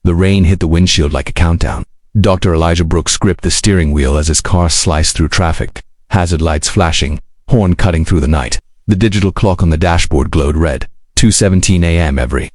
The rain hit the windshield like a countdown. Dr. Elijah Brooks gripped the steering wheel as his car sliced through traffic, hazard lights flashing, horn cutting through the night. The digital clock on the dashboard glowed red. 2:17 a.m. Every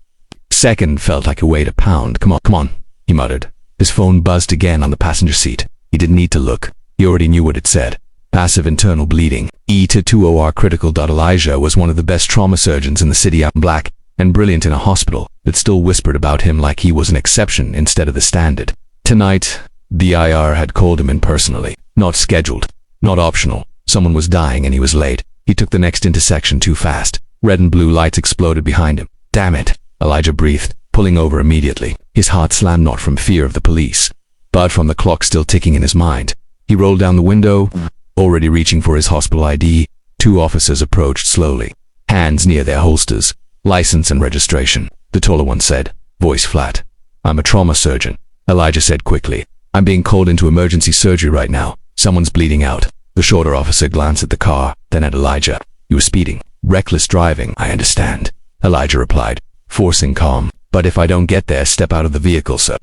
second felt like it weighed a pound. Come on, he muttered. His phone buzzed again on the passenger seat. He didn't need to look. He already knew what it said. Passive internal bleeding. E-to-2OR critical. Elijah was one of the best trauma surgeons in the city, out in black and brilliant in a hospital that still whispered about him like he was an exception instead of the standard. Tonight, the IR had called him in personally. Not scheduled, not optional. Someone was dying and he was late. He took the next intersection too fast. Red and blue lights exploded behind him. Damn it, Elijah breathed, pulling over immediately. His heart slammed, not from fear of the police, but from the clock still ticking in his mind. He rolled down the window, already reaching for his hospital ID. Two officers approached slowly, hands near their holsters. License and registration, the taller one said, voice flat. I'm a trauma surgeon, Elijah said quickly. I'm being called into emergency surgery right now. Someone's bleeding out. The shorter officer glanced at the car, then at Elijah. You were speeding. Reckless driving, I understand, Elijah replied, forcing calm. But if I don't get there, step out of the vehicle, sir.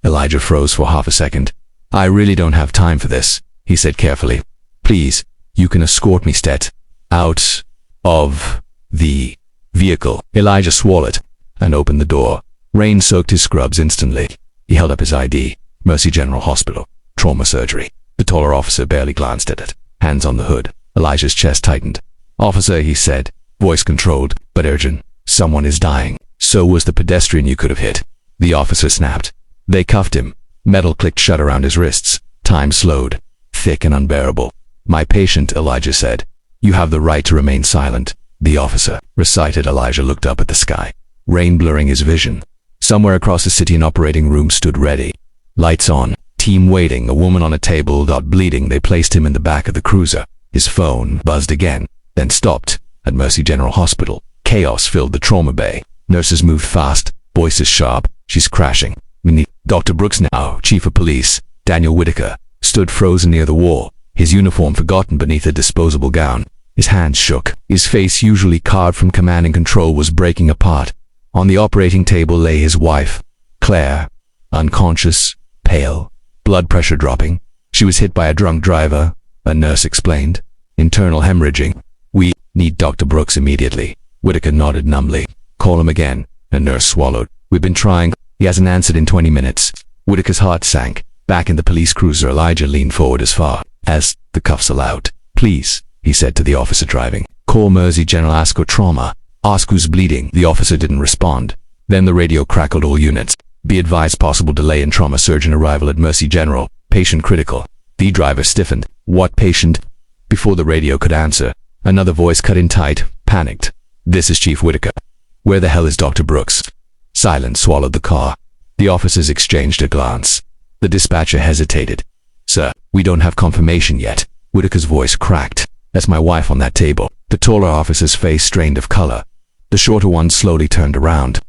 Elijah froze for half a second. I really don't have time for this, he said carefully. Please, you can escort me out of the vehicle. Elijah swallowed and opened the door. Rain soaked his scrubs instantly. He held up his ID. Mercy General Hospital. Trauma surgery. The taller officer barely glanced at it. Hands on the hood. Elijah's chest tightened. Officer, he said, voice controlled, but urgent. Someone is dying. So was the pedestrian you could have hit. The officer snapped. They cuffed him. Metal clicked shut around his wrists. Time slowed. Thick and unbearable. My patient, Elijah said. You have the right to remain silent. The officer recited. Elijah looked up at the sky. Rain blurring his vision. Somewhere across the city an operating room stood ready. Lights on. Team waiting. A woman on a table, bleeding. They placed him in the back of the cruiser. His phone buzzed again, then stopped. At Mercy General Hospital, chaos filled the trauma bay. Nurses moved fast, voices sharp. She's crashing. We need Dr. Brooks now. Chief of Police, Daniel Whitaker, stood frozen near the wall, his uniform forgotten beneath a disposable gown. His hands shook. His face, usually carved from command and control, was breaking apart. On the operating table lay his wife, Claire, unconscious, pale, blood pressure dropping. She was hit by a drunk driver, a nurse explained. Internal hemorrhaging. We need Dr. Brooks immediately. Whitaker nodded numbly. Call him again. A nurse swallowed. We've been trying. He hasn't answered in 20 minutes. Whitaker's heart sank. Back in the police cruiser, Elijah leaned forward as far as the cuffs allowed. Please, he said to the officer driving. Call Mercy General, ask for trauma. Ask who's bleeding. The officer didn't respond. Then the radio crackled. All units. Be advised, possible delay in trauma surgeon arrival at Mercy General. Patient critical. The driver stiffened. What patient? Before the radio could answer, another voice cut in tight, panicked. This is Chief Whitaker. Where the hell is Dr. Brooks? Silence swallowed the car. The officers exchanged a glance. The dispatcher hesitated. Sir, we don't have confirmation yet. Whitaker's voice cracked. That's my wife on that table. The taller officer's face strained of color. The shorter one slowly turned around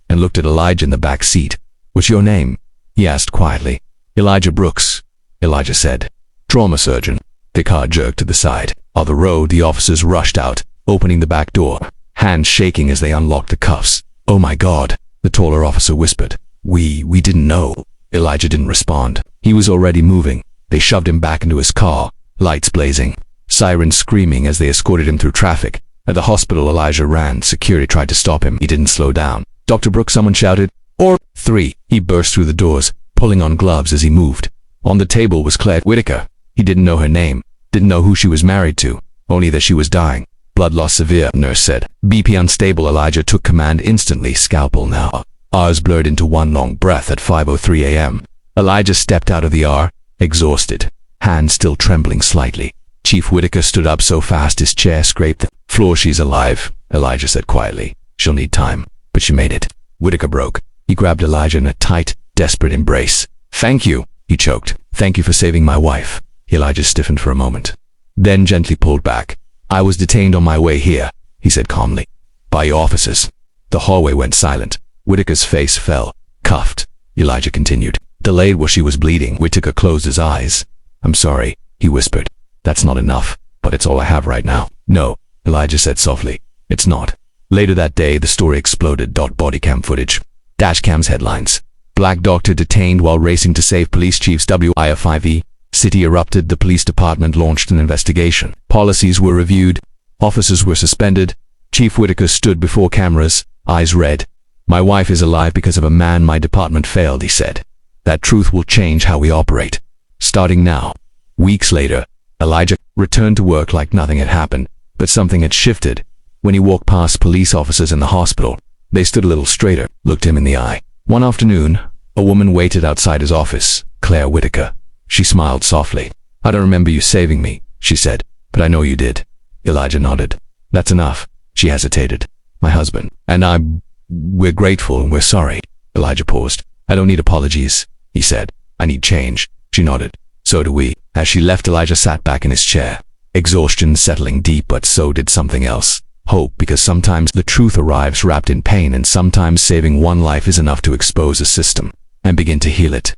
and looked at Elijah in the back seat. What's your name? He asked quietly. Elijah Brooks, Elijah said. Trauma surgeon. The car jerked to the side. On the road, the officers rushed out, opening the back door, hands shaking as they unlocked the cuffs. Oh my God, the taller officer whispered. We didn't know. Elijah didn't respond. He was already moving. They shoved him back into his car, lights blazing, sirens screaming as they escorted him through traffic. At the hospital, Elijah ran. Security tried to stop him. He didn't slow down. Dr. Brooks, someone shouted. Or 3. He burst through the doors, pulling on gloves as he moved. On the table was Claire Whitaker. He didn't know her name, didn't know who she was married to, only that she was dying. Blood loss severe, nurse said. BP unstable. Elijah took command instantly. Scalpel now. R's blurred into one long breath at 5:03 a.m. Elijah stepped out of the R, exhausted, hands still trembling slightly. Chief Whitaker stood up so fast his chair scraped the floor. She's alive, Elijah said quietly. She'll need time, but she made it. Whitaker broke. He grabbed Elijah in a tight, desperate embrace. Thank you, he choked. Thank you for saving my wife. Elijah stiffened for a moment, then gently pulled back. I was detained on my way here, he said calmly. By your officers. The hallway went silent. Whitaker's face fell. Cuffed, Elijah continued. Delayed where she was bleeding. Whitaker closed his eyes. I'm sorry, he whispered. That's not enough, but it's all I have right now. No, Elijah said softly. It's not. Later that day, the story exploded. Bodycam footage. Dashcam's headlines. Black doctor detained while racing to save police chief's WIF5E. City erupted. The police department launched an investigation. Policies were reviewed. Officers were suspended. Chief Whitaker stood before cameras, eyes red. My wife is alive because of a man my department failed, he said. That truth will change how we operate. Starting now. Weeks later, Elijah returned to work like nothing had happened, but something had shifted. When he walked past police officers in the hospital, they stood a little straighter, looked him in the eye. One afternoon, a woman waited outside his office, Claire Whitaker. She smiled softly. I don't remember you saving me, she said, but I know you did. Elijah nodded. That's enough. She hesitated. My husband and we're grateful and we're sorry. Elijah paused. I don't need apologies, he said. I need change. She nodded. So do we. As she left, Elijah sat back in his chair. Exhaustion settling deep, but so did something else. Hope, because sometimes the truth arrives wrapped in pain, and sometimes saving one life is enough to expose a system and begin to heal it.